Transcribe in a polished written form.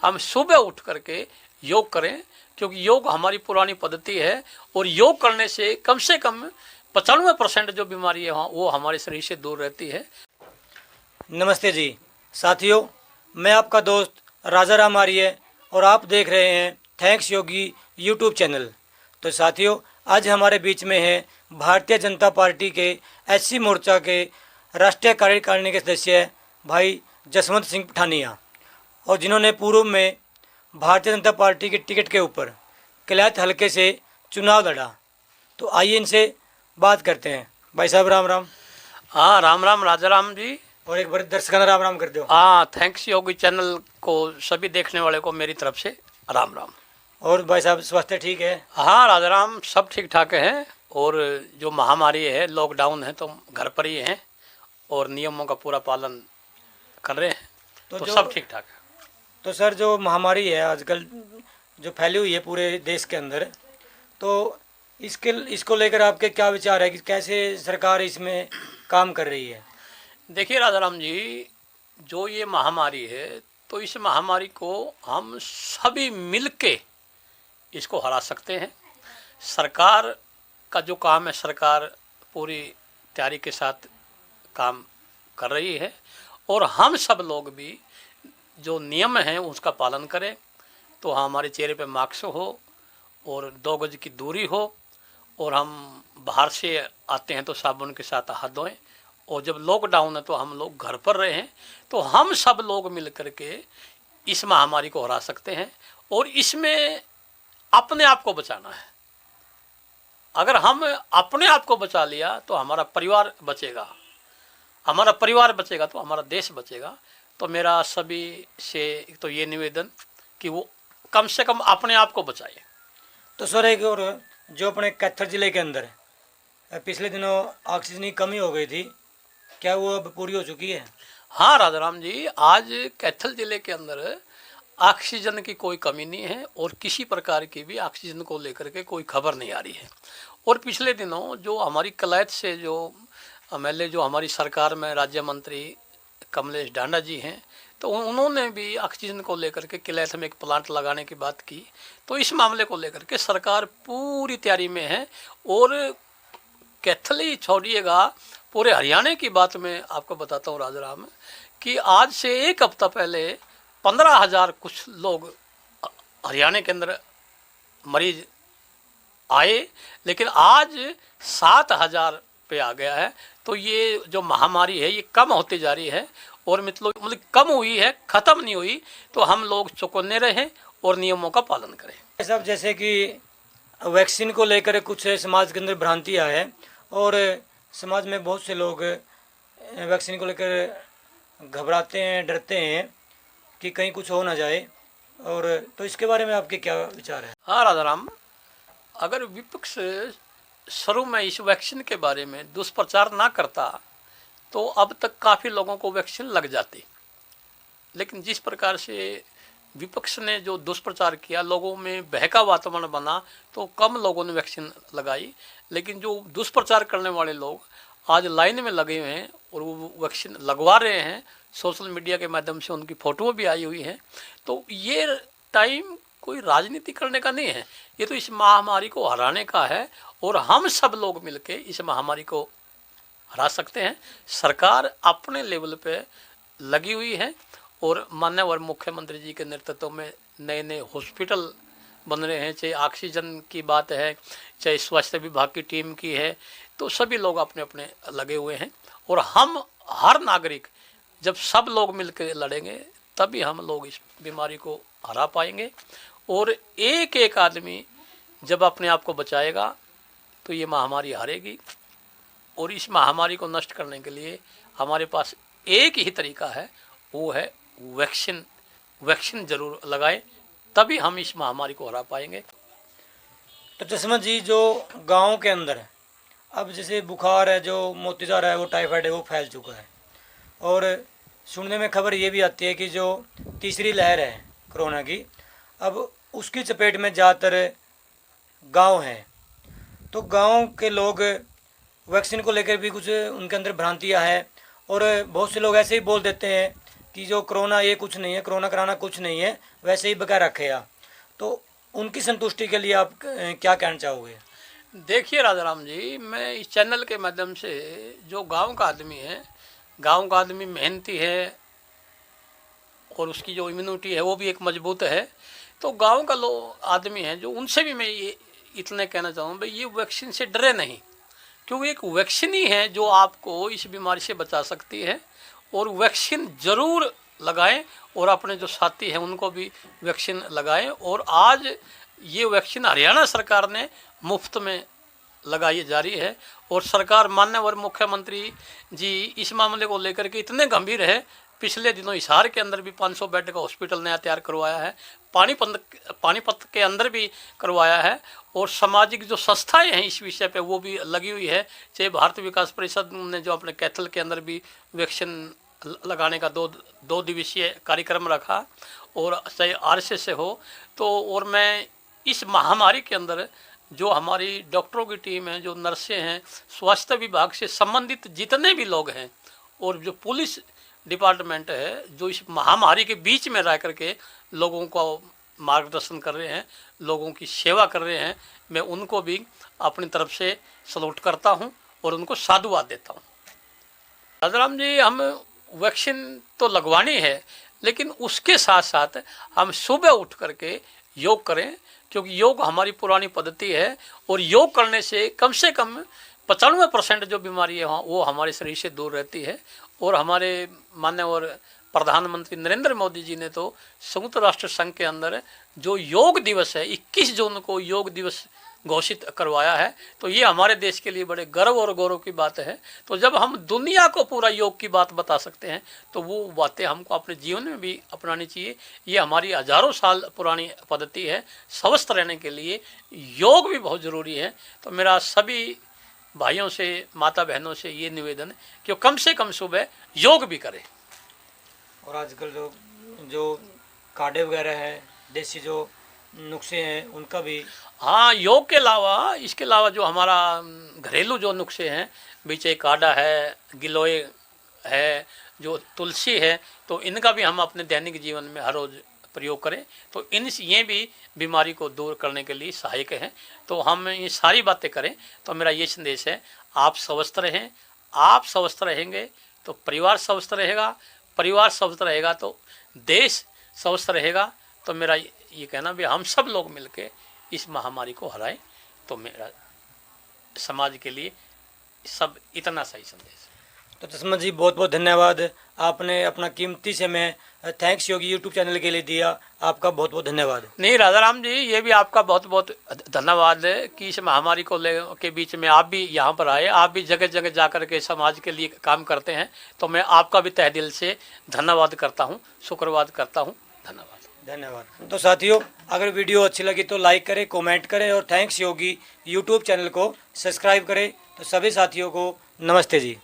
हम सुबह उठ करके योग करें, क्योंकि योग हमारी पुरानी पद्धति है और योग करने से कम 95% जो बीमारी है वो हमारे शरीर से दूर रहती है। नमस्ते जी साथियों, मैं आपका दोस्त राजा राम आर्य और आप देख रहे हैं थैंक्स योगी यूट्यूब चैनल। तो साथियों, आज हमारे बीच में है भारतीय जनता पार्टी के एससी मोर्चा के राष्ट्रीय कार्यकारिणी के सदस्य भाई जसवंत सिंह पठानिया, और जिन्होंने पूर्व में भारतीय जनता पार्टी की टिकट के ऊपर किलायत हलके से चुनाव लड़ा। तो आइए इनसे बात करते हैं। भाई साहब राम राम। हाँ, राम राम राजा राम जी। और एक बार दर्शकों राम राम कर दो। हाँ, थैंक्स योगी चैनल को सभी देखने वाले को मेरी तरफ से राम राम। और भाई साहब स्वास्थ्य ठीक है? हाँ राजा राम, सब ठीक ठाक है। और जो महामारी है, लॉकडाउन है, तो घर पर ही हैं और नियमों का पूरा पालन कर रहे हैं, तो सब ठीक ठाक है। तो सर, जो महामारी है आजकल जो फैली हुई है पूरे देश के अंदर, तो इसको लेकर आपके क्या विचार है कि कैसे सरकार इसमें काम कर रही है? देखिए राजा राम जी, जो ये महामारी है, तो इस महामारी को हम सभी मिलके इसको हरा सकते हैं। सरकार का जो काम है, सरकार पूरी तैयारी के साथ काम कर रही है, और हम सब लोग भी जो नियम हैं उसका पालन करें। तो हमारे चेहरे पे मास्क हो और 2 गज की दूरी हो, और हम बाहर से आते हैं तो साबुन के साथ हाथ धोएं, और जब लॉकडाउन है तो हम लोग घर पर रहें। तो हम सब लोग मिल कर के इस महामारी को हरा सकते हैं, और इसमें अपने आप को बचाना है। अगर हम अपने आप को बचा लिया तो हमारा परिवार बचेगा, हमारा परिवार बचेगा तो हमारा देश बचेगा। तो मेरा सभी से एक तो ये निवेदन कि वो कम से कम अपने आप को बचाए। तो सर, एक और जो अपने कैथर जिले के अंदर पिछले दिनों ऑक्सीजन की कमी हो गई थी, क्या वो अब पूरी हो चुकी है? हाँ राजा राम जी, आज कैथल जिले के अंदर ऑक्सीजन की कोई कमी नहीं है, और किसी प्रकार की भी ऑक्सीजन को लेकर के कोई खबर नहीं आ रही है। और पिछले दिनों जो हमारी कलैत से जो एमएलए जो हमारी सरकार में राज्य मंत्री कमलेश डांडा जी हैं, तो उन्होंने भी ऑक्सीजन को लेकर के किलैत में एक प्लांट लगाने की बात की। तो इस मामले को लेकर के सरकार पूरी तैयारी में है। और कैथल ही छोड़िएगा, पूरे हरियाणा की बात मैं आपको बताता हूँ राजा राम, कि आज से 1 हफ्ता पहले 15,000 कुछ लोग हरियाणा के अंदर मरीज आए, लेकिन आज 7,000 पे आ गया है। तो ये जो महामारी है ये कम होती जा रही है, और मतलब कम हुई है, ख़त्म नहीं हुई। तो हम लोग चौकन्ने रहें और नियमों का पालन करें। सब जैसे कि वैक्सीन को लेकर कुछ समाज के अंदर भ्रांतियाँ है, और समाज में बहुत से लोग वैक्सीन को लेकर घबराते हैं, डरते हैं कि कहीं कुछ हो ना जाए। और तो इसके बारे में आपके क्या विचार है? हाँ राजा राम, अगर विपक्ष शुरू में इस वैक्सीन के बारे में दुष्प्रचार ना करता तो अब तक काफ़ी लोगों को वैक्सीन लग जाती। लेकिन जिस प्रकार से विपक्ष ने जो दुष्प्रचार किया, लोगों में बहका वातावरण बना, तो कम लोगों ने वैक्सीन लगाई। लेकिन जो दुष्प्रचार करने वाले लोग आज लाइन में लगे हुए हैं और वो वैक्सीन लगवा रहे हैं, सोशल मीडिया के माध्यम से उनकी फ़ोटो भी आई हुई है। तो ये टाइम कोई राजनीति करने का नहीं है, ये तो इस महामारी को हराने का है, और हम सब लोग मिलके इस महामारी को हरा सकते हैं। सरकार अपने लेवल पे लगी हुई है, और माननीय मुख्यमंत्री जी के नेतृत्व में नए नए हॉस्पिटल बन रहे हैं, चाहे ऑक्सीजन की बात है, चाहे स्वास्थ्य विभाग की टीम की है, तो सभी लोग अपने अपने लगे हुए हैं। और हम हर नागरिक जब सब लोग मिलकर लड़ेंगे तभी हम लोग इस बीमारी को हरा पाएंगे। और एक एक आदमी जब अपने आप को बचाएगा तो ये महामारी हारेगी। और इस महामारी को नष्ट करने के लिए हमारे पास एक ही तरीका है, वो है वैक्सीन। वैक्सीन जरूर लगाएं, तभी हम इस महामारी को हरा पाएंगे। तो जसवंत जी, जो गाँव के अंदर है, अब जैसे बुखार है, जो मोतीजार है, वो टाइफाइड है, वो फैल चुका है, और सुनने में खबर ये भी आती है कि जो तीसरी लहर है कोरोना की, अब उसकी चपेट में ज़्यादातर गांव हैं। तो गांव के लोग वैक्सीन को लेकर भी कुछ उनके अंदर भ्रांतियां हैं, और बहुत से लोग ऐसे ही बोल देते हैं कि जो कोरोना ये कुछ नहीं है, कोरोना कराना कुछ नहीं है, वैसे ही बगैर रखे आप, तो उनकी संतुष्टि के लिए आप क्या कहना चाहोगे? देखिए राजाराम जी, मैं इस चैनल के माध्यम से जो गांव का आदमी है, गांव का आदमी मेहनती है और उसकी जो इम्यूनिटी है वो भी एक मजबूत है, तो गांव का आदमी है जो, उनसे भी मैं ये इतने कहना चाहूँ भाई, ये वैक्सीन से डरे नहीं, क्योंकि एक वैक्सीन ही है जो आपको इस बीमारी से बचा सकती है। और वैक्सीन ज़रूर लगाएं और अपने जो साथी हैं उनको भी वैक्सीन लगाएं। और आज ये वैक्सीन हरियाणा सरकार ने मुफ्त में लगाई जा रही है, और सरकार माननीय मुख्यमंत्री जी इस मामले को लेकर के इतने गंभीर है। पिछले दिनों हिसार के अंदर भी 500 बेड का हॉस्पिटल नया तैयार करवाया है, पानीपत के अंदर भी करवाया है, और सामाजिक जो संस्थाएं हैं इस विषय पे वो भी लगी हुई है। चाहे भारतीय विकास परिषद ने जो अपने कैथल के अंदर भी वैक्सीन लगाने का दो दिवसीय कार्यक्रम रखा, और चाहे RSS से हो तो। और मैं इस महामारी के अंदर जो हमारी डॉक्टरों की टीम है, जो नर्सें हैं, स्वास्थ्य विभाग से संबंधित जितने भी लोग हैं, और जो पुलिस डिपार्टमेंट है जो इस महामारी के बीच में रह करके लोगों को मार्गदर्शन कर रहे हैं, लोगों की सेवा कर रहे हैं, मैं उनको भी अपनी तरफ से सलूट करता हूं और उनको साधुवाद देता हूं। राजाराम जी, हम वैक्सीन तो लगवानी है, लेकिन उसके साथ साथ हम सुबह उठ करके योग करें, क्योंकि योग हमारी पुरानी पद्धति है, और योग करने से कम 95% जो बीमारी है वो हमारे शरीर से दूर रहती है। और हमारे माननीय और प्रधानमंत्री नरेंद्र मोदी जी ने तो संयुक्त राष्ट्र संघ के अंदर जो योग दिवस है 21 जून को योग दिवस घोषित करवाया है, तो ये हमारे देश के लिए बड़े गर्व और गौरव की बात है। तो जब हम दुनिया को पूरा योग की बात बता सकते हैं तो वो बातें हमको अपने जीवन में भी अपनानी चाहिए। ये हमारी हजारों साल पुरानी पद्धति है, स्वस्थ रहने के लिए योग भी बहुत ज़रूरी है। तो मेरा सभी भाइयों से, माता बहनों से ये निवेदन है कि वो कम से कम सुबह योग भी करें। और आजकल जो काढ़े वगैरह है, देसी जो नुस्खे हैं, उनका भी, हाँ, योग के अलावा इसके अलावा जो हमारा घरेलू जो नुस्खे हैं, बीचे काढ़ा है, गिलोय है, जो तुलसी है, तो इनका भी हम अपने दैनिक जीवन में हर रोज़ प्रयोग करें, तो ये भी बीमारी को दूर करने के लिए सहायक हैं। तो हम ये सारी बातें करें। तो मेरा ये संदेश है, आप स्वस्थ रहें, आप स्वस्थ रहेंगे तो परिवार स्वस्थ रहेगा, परिवार स्वस्थ रहेगा तो देश स्वस्थ रहेगा। तो मेरा ये कहना भी, हम सब लोग मिलके इस महामारी को हराएं, तो मेरा समाज के लिए सब इतना सही संदेश है। तो चश्मा जी, बहुत बहुत धन्यवाद, आपने अपना कीमती समय थैंक्स योगी यूट्यूब चैनल के लिए दिया, आपका बहुत बहुत धन्यवाद। नहीं राजाराम जी, ये भी आपका बहुत बहुत धन्यवाद है कि इस महामारी को के बीच में आप भी यहाँ पर आए, आप भी जगह जगह जा कर के समाज के लिए काम करते हैं। तो मैं आपका भी तहे दिल से धन्यवाद करता हूँ, शुक्रवाद करता हूँ। धन्यवाद। तो साथियों, अगर वीडियो अच्छी लगी तो लाइक करें, कमेंट करें, और थैंक्स योगी यूट्यूब चैनल को सब्सक्राइब करें। तो सभी साथियों को नमस्ते जी।